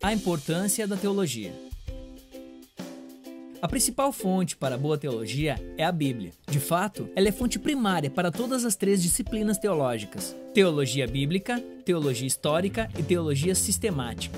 A importância da teologia. A principal fonte para a boa teologia é a Bíblia. De fato, ela é fonte primária para todas as três disciplinas teológicas: teologia bíblica, teologia histórica e teologia sistemática.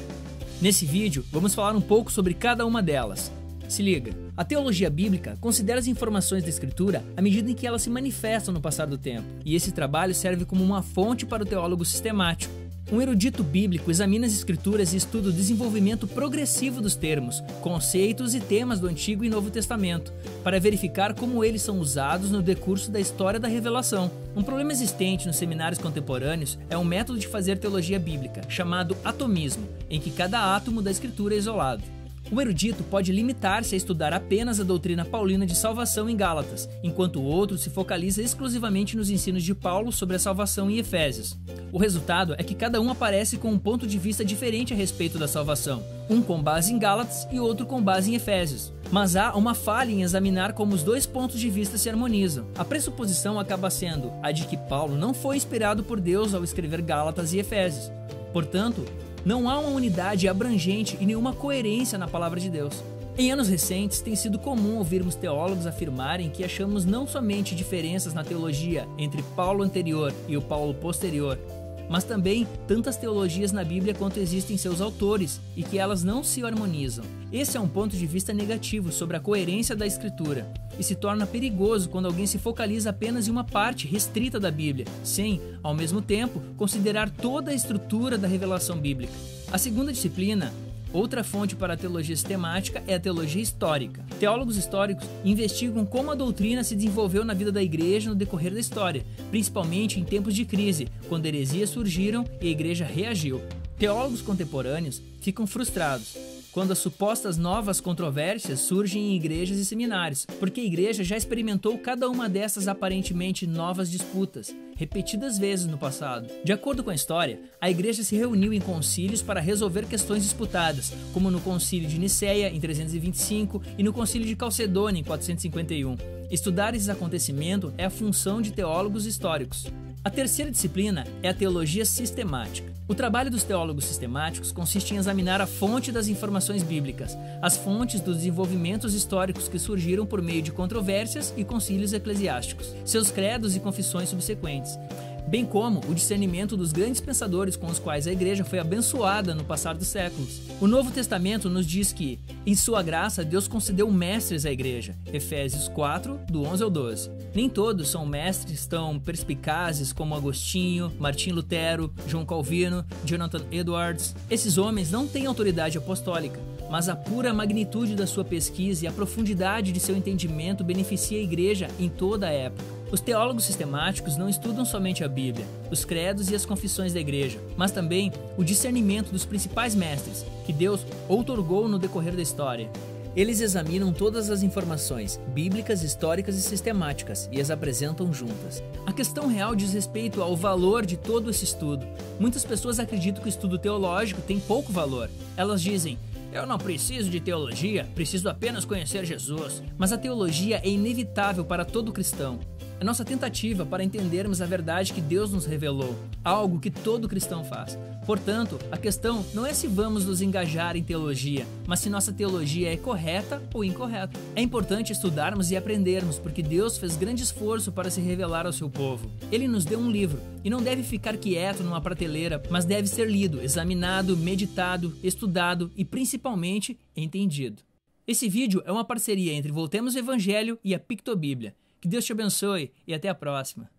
Nesse vídeo, vamos falar um pouco sobre cada uma delas. Se liga, a teologia bíblica considera as informações da Escritura à medida em que elas se manifestam no passar do tempo, e esse trabalho serve como uma fonte para o teólogo sistemático. Um erudito bíblico examina as Escrituras e estuda o desenvolvimento progressivo dos termos, conceitos e temas do Antigo e Novo Testamento, para verificar como eles são usados no decurso da história da revelação. Um problema existente nos seminários contemporâneos é um método de fazer teologia bíblica, chamado atomismo, em que cada átomo da Escritura é isolado. O erudito pode limitar-se a estudar apenas a doutrina paulina de salvação em Gálatas, enquanto o outro se focaliza exclusivamente nos ensinos de Paulo sobre a salvação em Efésios. O resultado é que cada um aparece com um ponto de vista diferente a respeito da salvação, um com base em Gálatas e outro com base em Efésios. Mas há uma falha em examinar como os dois pontos de vista se harmonizam. A pressuposição acaba sendo a de que Paulo não foi inspirado por Deus ao escrever Gálatas e Efésios. Portanto, não há uma unidade abrangente e nenhuma coerência na palavra de Deus. Em anos recentes, tem sido comum ouvirmos teólogos afirmarem que achamos não somente diferenças na teologia entre Paulo anterior e o Paulo posterior, mas também tantas teologias na Bíblia quanto existem seus autores e que elas não se harmonizam. Esse é um ponto de vista negativo sobre a coerência da Escritura e se torna perigoso quando alguém se focaliza apenas em uma parte restrita da Bíblia, sem, ao mesmo tempo, considerar toda a estrutura da revelação bíblica. A segunda disciplina, outra fonte para a teologia sistemática, é a teologia histórica. Teólogos históricos investigam como a doutrina se desenvolveu na vida da igreja no decorrer da história, principalmente em tempos de crise, quando heresias surgiram e a igreja reagiu. Teólogos contemporâneos ficam frustrados quando as supostas novas controvérsias surgem em igrejas e seminários, porque a igreja já experimentou cada uma dessas aparentemente novas disputas, repetidas vezes no passado. De acordo com a história, a igreja se reuniu em concílios para resolver questões disputadas, como no concílio de Nicéia, em 325, e no concílio de Calcedônia, em 451. Estudar esses acontecimentos é a função de teólogos históricos. A terceira disciplina é a teologia sistemática. O trabalho dos teólogos sistemáticos consiste em examinar a fonte das informações bíblicas, as fontes dos desenvolvimentos históricos que surgiram por meio de controvérsias e concílios eclesiásticos, seus credos e confissões subsequentes, bem como o discernimento dos grandes pensadores com os quais a igreja foi abençoada no passar dos séculos. O Novo Testamento nos diz que, em sua graça, Deus concedeu mestres à igreja, Efésios 4, do 11 ao 12. Nem todos são mestres tão perspicazes como Agostinho, Martim Lutero, João Calvino, Jonathan Edwards. Esses homens não têm autoridade apostólica, mas a pura magnitude da sua pesquisa e a profundidade de seu entendimento beneficia a igreja em toda a época. Os teólogos sistemáticos não estudam somente a Bíblia, os credos e as confissões da igreja, mas também o discernimento dos principais mestres, que Deus outorgou no decorrer da história. Eles examinam todas as informações, bíblicas, históricas e sistemáticas, e as apresentam juntas. A questão real diz respeito ao valor de todo esse estudo. Muitas pessoas acreditam que o estudo teológico tem pouco valor. Elas dizem: eu não preciso de teologia, preciso apenas conhecer Jesus. Mas a teologia é inevitável para todo cristão. É nossa tentativa para entendermos a verdade que Deus nos revelou, algo que todo cristão faz. Portanto, a questão não é se vamos nos engajar em teologia, mas se nossa teologia é correta ou incorreta. É importante estudarmos e aprendermos, porque Deus fez grande esforço para se revelar ao seu povo. Ele nos deu um livro, e não deve ficar quieto numa prateleira, mas deve ser lido, examinado, meditado, estudado e principalmente entendido. Esse vídeo é uma parceria entre Voltemos ao Evangelho e a Pictobíblia. Que Deus te abençoe e até a próxima.